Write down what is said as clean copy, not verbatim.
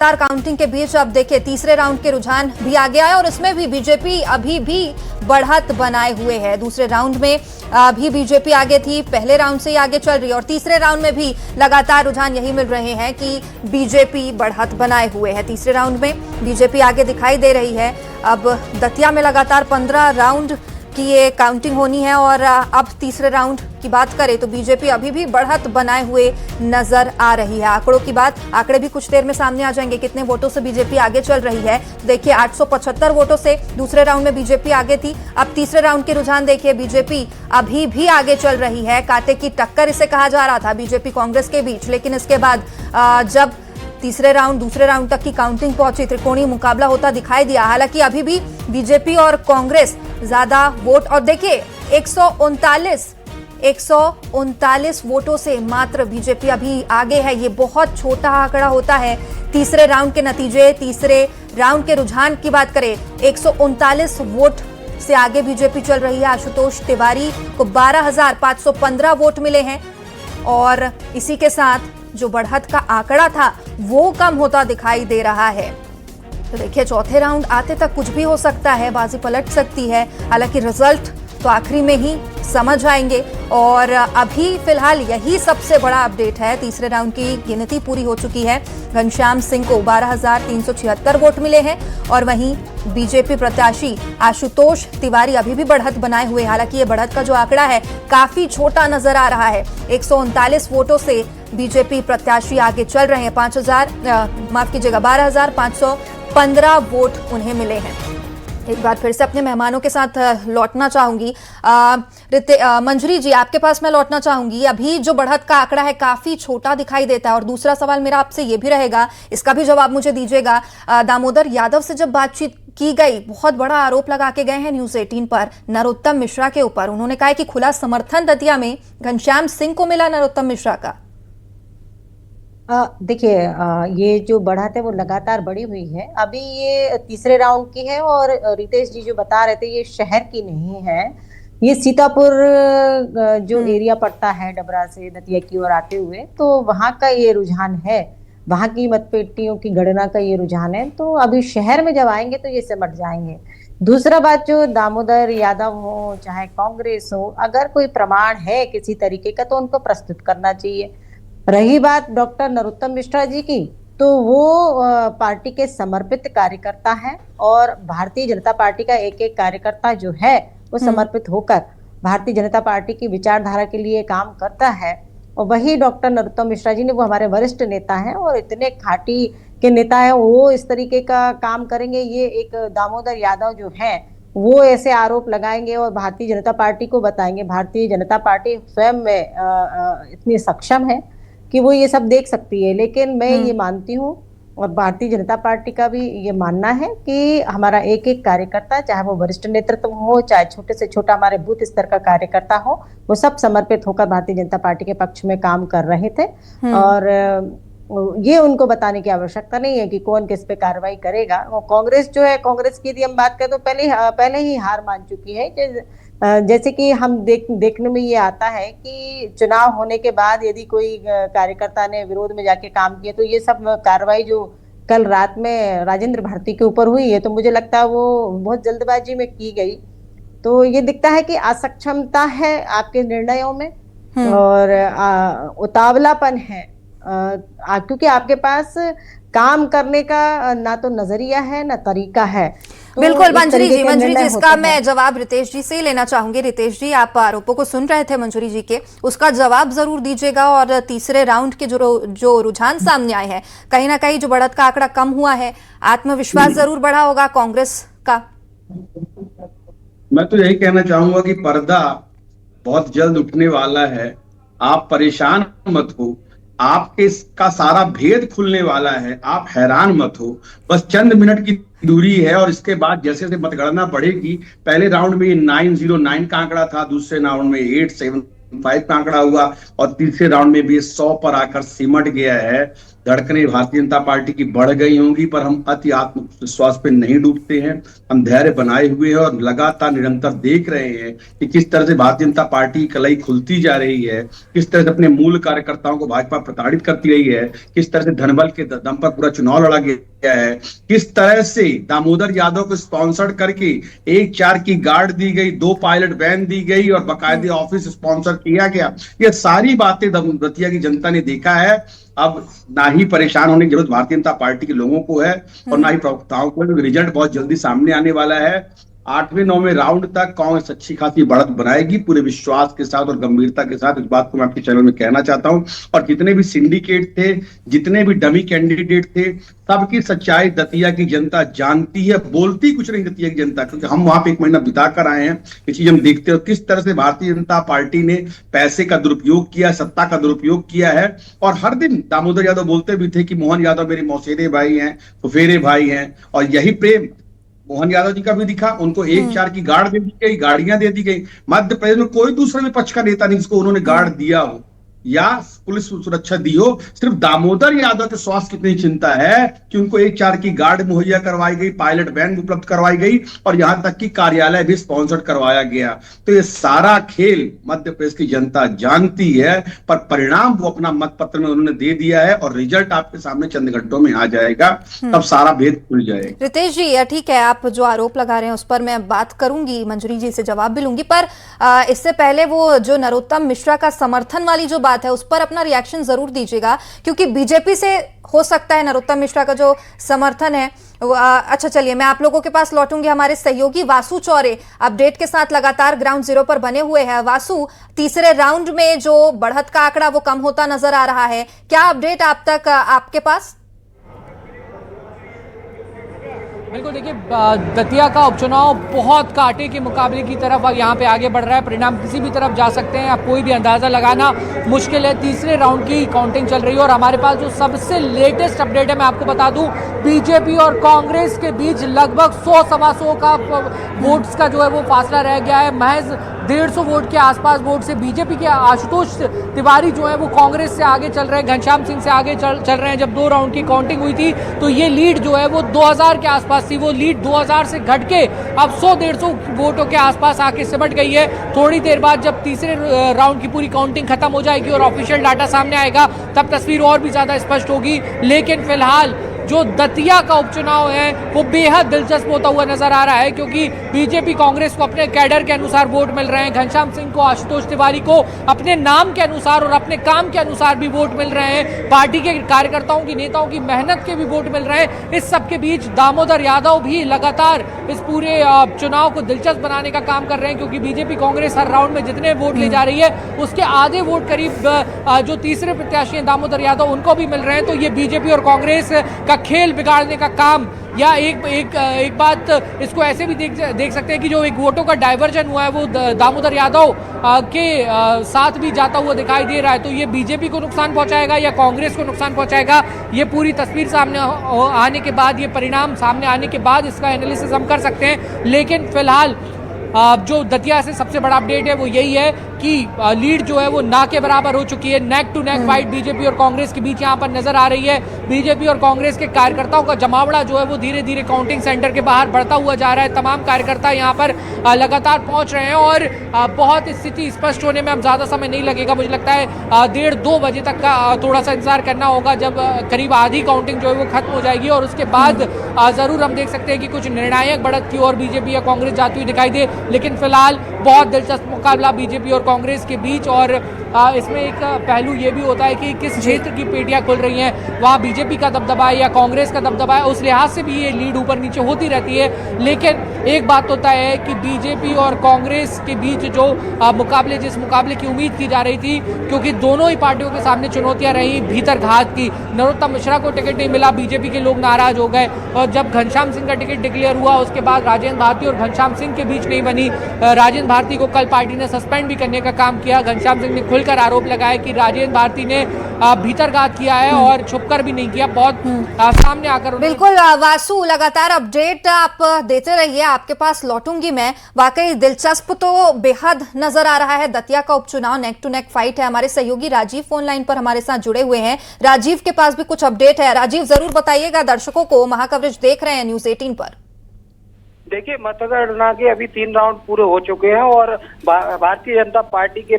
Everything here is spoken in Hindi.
लगातार काउंटिंग के बीच अब देखिए तीसरे राउंड के रुझान भी आ गया है और इसमें भी बीजेपी अभी भी बढ़त बनाए हुए है। दूसरे राउंड में भी बीजेपी आगे थी, पहले राउंड से ही आगे चल रही है और तीसरे राउंड में भी लगातार रुझान यही मिल रहे हैं कि बीजेपी बढ़त बनाए हुए है। तीसरे राउंड में बीजेपी आगे दिखाई दे रही है। अब दतिया में लगातार 15 राउंड की ये काउंटिंग होनी है और अब तीसरे राउंड की बात करें तो बीजेपी अभी भी बढ़त बनाए हुए नजर आ रही है। आंकड़ों की बात, आंकड़े भी कुछ देर में सामने आ जाएंगे कितने वोटों से बीजेपी आगे चल रही है। देखिए 875 वोटों से दूसरे राउंड में बीजेपी आगे थी। अब तीसरे राउंड के रुझान देखिए, बीजेपी अभी भी आगे चल रही है। कांटे की टक्कर इसे कहा जा रहा था बीजेपी कांग्रेस के बीच, लेकिन इसके बाद जब तीसरे राउंड दूसरे राउंड तक की काउंटिंग पहुंची, त्रिकोणीय मुकाबला होता दिखाई दिया। हालांकि अभी भी बीजेपी और कांग्रेस ज्यादा वोट, और देखिए 139 वोटों से मात्र बीजेपी अभी आगे है। ये बहुत छोटा आंकड़ा होता है। तीसरे राउंड के नतीजे, तीसरे राउंड के रुझान की बात करें, 139 वोट से आगे बीजेपी चल रही है। आशुतोष तिवारी को 12,515 वोट मिले हैं और इसी के साथ जो बढ़त का आंकड़ा था वो कम होता दिखाई दे रहा है। तो देखिए चौथे राउंड आते तक कुछ भी हो सकता है, बाजी पलट सकती है। हालांकि रिजल्ट तो आखिरी में ही समझ आएंगे और अभी फिलहाल यही सबसे बड़ा अपडेट है। तीसरे राउंड की गिनती पूरी हो चुकी है। घनश्याम सिंह को 12,376 वोट मिले हैं और वहीं बीजेपी प्रत्याशी आशुतोष तिवारी अभी भी बढ़त बनाए हुए। हालांकि ये बढ़त का जो आंकड़ा है काफी छोटा नजर आ रहा है। 139 वोटों से बीजेपी प्रत्याशी आगे चल रहे हैं। 12,515 वोट उन्हें मिले हैं। एक बार फिर से अपने मेहमानों के साथ लौटना चाहूंगी। मंजरी जी, आपके पास मैं लौटना चाहूंगी। अभी जो बढ़त का आंकड़ा है काफी छोटा दिखाई देता है और दूसरा सवाल मेरा आपसे ये भी रहेगा, इसका भी जवाब मुझे दीजिएगा। दामोदर यादव से जब बातचीत की गई, बहुत बड़ा आरोप लगा के गए हैं न्यूज 18 पर नरोत्तम मिश्रा के ऊपर। उन्होंने कहा कि खुला समर्थन दतिया में घनश्याम सिंह को मिला नरोत्तम मिश्रा का। देखिए, ये जो बढ़त है वो लगातार बढ़ी हुई है। अभी ये तीसरे राउंड की है और रितेश जी जो बता रहे थे ये शहर की नहीं है, ये सीतापुर जो एरिया पड़ता है डबरा से दतिया की ओर आते हुए, तो वहां का ये रुझान है, वहां की मतपेटियों की गणना का ये रुझान है। तो अभी शहर में जब आएंगे तो ये सिमट जाएंगे। दूसरा बात, जो दामोदर यादव हो चाहे कांग्रेस हो, अगर कोई प्रमाण है किसी तरीके का तो उनको प्रस्तुत करना चाहिए। रही बात डॉक्टर नरोत्तम मिश्रा जी की, तो वो पार्टी के समर्पित कार्यकर्ता है और भारतीय जनता पार्टी का एक एक कार्यकर्ता जो है वो समर्पित होकर भारतीय जनता पार्टी की विचारधारा के लिए काम करता है। और वही डॉक्टर नरोत्तम मिश्रा जी ने, वो हमारे वरिष्ठ नेता हैं और इतने खाटी के नेता हैं, वो इस तरीके का काम करेंगे। ये एक दामोदर यादव जो है वो ऐसे आरोप लगाएंगे और भारतीय जनता पार्टी को बताएंगे। भारतीय जनता पार्टी स्वयं में इतनी सक्षम है कि वो ये सब देख सकती है। लेकिन मैं ये मानती हूँ और भारतीय जनता पार्टी का भी ये मानना है कि हमारा एक एक कार्यकर्ता, चाहे वो वरिष्ठ नेतृत्व हो चाहे छोटे से छोटा हमारे बूथ स्तर का कार्यकर्ता हो, वो सब समर्पित होकर भारतीय जनता पार्टी के पक्ष में काम कर रहे थे। और ये उनको बताने की आवश्यकता नहीं है कि कौन किस पे कार्रवाई करेगा। वो कांग्रेस जो है, कांग्रेस की यदि हम बात करें तो पहले ही हार मान चुकी है। जैसे कि हम देखने में ये आता है कि चुनाव होने के बाद यदि कोई कार्यकर्ता ने विरोध में जाके काम किया तो ये सब कार्रवाई जो कल रात में राजेंद्र भारती के ऊपर हुई है, तो मुझे लगता है वो बहुत जल्दबाजी में की गई। तो ये दिखता है कि असक्षमता है आपके निर्णयों में और उतावलापन है, क्योंकि आपके पास काम करने का ना तो नजरिया है ना तरीका है। तो बिल्कुल मंजरी जी, इसका मैं जवाब रितेश जी से ही लेना चाहूंगी। रितेश जी, आप आरोपों को सुन रहे थे मंजरी जी के, उसका जवाब जरूर दीजिएगा। और तीसरे राउंड के जो रुझान सामने आए हैं, कहीं ना कहीं जो बढ़त का आंकड़ा कम हुआ है, आत्मविश्वास जरूर बढ़ा होगा कांग्रेस का। मैं तो यही कहना चाहूंगा कि पर्दा बहुत जल्द उठने वाला है। आप परेशान मत हो, आपके इसका सारा भेद खुलने वाला है। आप हैरान मत हो, बस चंद मिनट की दूरी है और इसके बाद जैसे जैसे मतगणना बढ़ेगी, पहले राउंड में 909 का आंकड़ा था, दूसरे राउंड में 875 का आंकड़ा हुआ और तीसरे राउंड में भी 100 पर आकर सिमट गया है। धड़कनें भारतीय जनता पार्टी की बढ़ गई होंगी, पर हम अति आत्मविश्वास पे नहीं डूबते हैं। हम धैर्य बनाए हुए हैं और लगातार निरंतर देख रहे हैं कि किस तरह से भारतीय जनता पार्टी की कलाई खुलती जा रही है, किस तरह से अपने मूल कार्यकर्ताओं को भाजपा प्रताड़ित करती रही है, किस तरह से धनबल के दम पर पूरा चुनाव लड़ा गया है, किस तरह से दामोदर यादव को स्पॉन्सर करके 1-4 की गार्ड दी गई, 2 पायलट वैन दी गई और बाकायदे ऑफिस स्पॉन्सर किया गया। ये सारी बातें दतिया की जनता ने देखा है। अब ना ही परेशान होने की जरूरत भारतीय जनता पार्टी के लोगों को है और ना ही प्रवक्ताओं को। रिजल्ट बहुत जल्दी सामने आने वाला है। 8वें 9वें राउंड तक कांग्रेस अच्छी खासी बढ़त बनाएगी, पूरे विश्वास के साथ और गंभीरता के साथ। इस बात को मैं आपके चैनल में कहना चाहता हूं। और जितने भी सिंडिकेट थे, जितने भी डमी कैंडिडेट थे, सबकी सच्चाई दतिया की जनता जानती है। बोलती कुछ नहीं दतिया की जनता, क्योंकि हम वहां पे 1 महीना बिता कर आए हैं। ये चीज हम देखते हो किस तरह से भारतीय जनता पार्टी ने पैसे का दुरुपयोग किया, सत्ता का दुरुपयोग किया है। और हर दिन दामोदर यादव बोलते भी थे कि मोहन यादव मेरे मौसेरे भाई हैं, फुफेरे भाई हैं। और यही प्रेम मोहन यादव जी का भी दिखा। उनको 1-4 की गार्ड दे दी गई, गाड़ियां दे दी गई। मध्य प्रदेश में कोई दूसरा विपक्ष का नेता नहीं जिसको उन्होंने गार्ड दिया हो या पुलिस सुरक्षा दी हो। सिर्फ दामोदर यादव के स्वास्थ्य की इतनी चिंता है कि उनको 1-4 की गार्ड मुहैया करवाई गई, पायलट वैन उपलब्ध करवाई गई और यहां तक कि कार्यालय भी स्पॉन्सर्ड करवाया गया। तो ये सारा खेल मध्य प्रदेश की जनता जानती है, पर परिणाम वो अपना मत पत्र में उन्होंने दे दिया है और रिजल्ट आपके सामने चंद घंटों में आ जाएगा। तब सारा भेद खुल जाएगा। रितेश जी, ठीक है, आप जो आरोप लगा रहे हैं उस पर मैं बात करूंगी, मंजरी जी से जवाब भी लूंगी, पर इससे पहले वो जो नरोत्तम मिश्रा का समर्थन वाली जो बात है उस पर अपना रिएक्शन जरूर दीजिएगा, क्योंकि बीजेपी से हो सकता है नरोत्तम मिश्रा का जो समर्थन है। अच्छा चलिए, मैं आप लोगों के पास लौटूंगी। हमारे सहयोगी वासु चौरे अपडेट के साथ लगातार ग्राउंड जीरो पर बने हुए हैं। वासु, तीसरे राउंड में जो बढ़त का आंकड़ा वो कम होता नजर आ रहा है, क्या अपडेट आप तक आपके पास? बिल्कुल, देखिए दतिया का उपचुनाव बहुत कांटे के मुकाबले की तरफ यहाँ पे आगे बढ़ रहा है। परिणाम किसी भी तरफ जा सकते हैं, अब कोई भी अंदाज़ा लगाना मुश्किल है। तीसरे राउंड की काउंटिंग चल रही है और हमारे पास जो सबसे लेटेस्ट अपडेट है मैं आपको बता दूं, बीजेपी और कांग्रेस के बीच लगभग 100-125 का वोट्स का जो है वो फासला रह गया है। महज 150 वोट के आसपास वोट से बीजेपी के आशुतोष तिवारी जो है वो कांग्रेस से आगे चल रहे हैं, घनश्याम सिंह से आगे चल रहे हैं। जब 2 राउंड की काउंटिंग हुई थी तो ये लीड जो है वो 2000 के आसपास थी। वो लीड 2000 से घट के अब 100-150 वोटों के आसपास आके सिमट गई है। थोड़ी देर बाद जब तीसरे राउंड की पूरी काउंटिंग खत्म हो जाएगी और ऑफिशियल डाटा सामने आएगा तब तस्वीर और भी ज्यादा स्पष्ट होगी। लेकिन फिलहाल जो दतिया का उपचुनाव है वो बेहद दिलचस्प होता हुआ नजर आ रहा है, क्योंकि बीजेपी कांग्रेस को अपने कैडर के अनुसार वोट मिल रहे हैं, घनश्याम सिंह को, आशुतोष तिवारी को अपने नाम के अनुसार और अपने काम के अनुसार भी वोट मिल रहे हैं। पार्टी के कार्यकर्ताओं की, नेताओं की मेहनत के भी वोट मिल रहे हैं। इस सबके बीच दामोदर यादव भी लगातार इस पूरे चुनाव को दिलचस्प बनाने का काम कर रहे हैं, क्योंकि बीजेपी कांग्रेस हर राउंड में जितने वोट ले जा रही है उसके आधे वोट करीब जो तीसरे प्रत्याशी हैं दामोदर यादव उनको भी मिल रहे हैं। तो ये बीजेपी और कांग्रेस का खेल बिगाड़ने का काम, या एक बात इसको ऐसे भी देख सकते हैं कि जो एक वोटों का डाइवर्जन हुआ है वो दामोदर यादव के साथ भी जाता हुआ दिखाई दे रहा है। तो ये बीजेपी को नुकसान पहुंचाएगा या कांग्रेस को नुकसान पहुंचाएगा, ये पूरी तस्वीर सामने आने के बाद, ये परिणाम सामने आने के बाद इसका एनालिसिस हम कर सकते हैं। लेकिन फिलहाल जो दतिया से सबसे बड़ा अपडेट है वो यही है कि लीड जो है वो ना के बराबर हो चुकी है। Neck to neck fight BJP और कांग्रेस के बीच यहाँ पर नजर आ रही है। बीजेपी और कांग्रेस के कार्यकर्ताओं का जमावड़ा जो है वो धीरे धीरे काउंटिंग सेंटर के बाहर बढ़ता हुआ जा रहा है। तमाम कार्यकर्ता यहाँ पर लगातार पहुंच रहे हैं और बहुत स्थिति स्पष्ट होने में अब ज्यादा समय नहीं लगेगा। मुझे लगता है 1:30-2 बजे तक का थोड़ा सा इंतजार करना होगा, जब करीब आधी काउंटिंग जो है वो खत्म हो जाएगी और उसके बाद जरूर हम देख सकते हैं कि कुछ निर्णायक बढ़त की ओर बीजेपी या कांग्रेस जाती हुई दिखाई दे। लेकिन फिलहाल बहुत दिलचस्प मुकाबला बीजेपी और कांग्रेस के बीच, और इसमें एक पहलू ये भी होता है कि किस क्षेत्र की पेटियां खुल रही हैं, वहाँ बीजेपी का दबदबा है या कांग्रेस का दबदबा है, उस लिहाज से भी ये लीड ऊपर नीचे होती रहती है। लेकिन एक बात तो तय है कि बीजेपी और कांग्रेस के बीच जो जिस मुकाबले की उम्मीद की जा रही थी, क्योंकि दोनों ही पार्टियों के सामने चुनौतियां रही भीतर घात की। नरोत्तम मिश्रा को टिकट नहीं मिला, बीजेपी के लोग नाराज हो गए, और जब घनश्याम सिंह का टिकट डिक्लेयर हुआ उसके बाद राजेंद्र भारती और घनश्याम सिंह के बीच नहीं बनी। राजेंद्र भारती को कल पार्टी ने सस्पेंड भी करने का काम किया। घनश्याम सिंह ने खुल खोलकर आरोप लगाया कि राजेंद्र भारती ने भीतरघात किया है और छुपकर भी नहीं किया, बहुत सामने आकर बिल्कुल वासु, लगातार अपडेट आप देते रहिए, आपके पास लौटूंगी मैं। वाकई दिलचस्प तो बेहद नजर आ रहा है। दतिया का उपचुनाव नेक टू नेक फाइट है। हमारे सहयोगी राजीव फोन लाइन पर हमारे साथ जुड़े हुए हैं। राजीव के पास भी कुछ अपडेट है। राजीव, जरूर बताइएगा दर्शकों को, महाकवरेज देख रहे हैं न्यूज़ 18 पर। देखिए, मतगणना के अभी 3 राउंड पूरे हो चुके हैं और भारतीय जनता पार्टी के